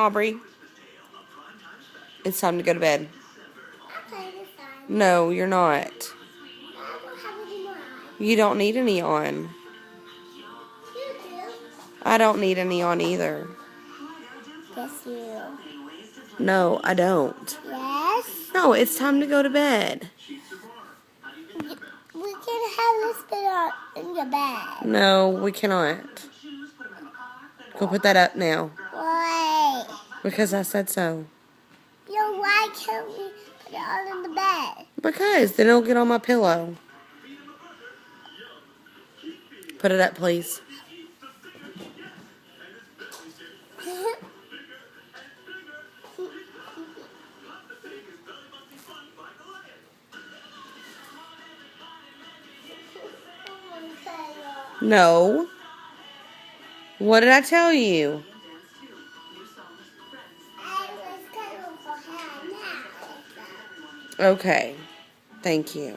Aubrey, it's time to go to bed. Okay, this time. No, you're not. I don't have any more eyes. You don't need any on. You do. I don't need any on either. Yes, you. No, I don't. Yes. No, it's time to go to bed. We can have this bit on in your bed. No, we cannot. Go put that up now. Why? Because I said so. Yo, why can't we put it all in the bed? Because then it'll get on my pillow. Put it up, please. No. What did I tell you? I was cuddling for her now. Okay. Thank you.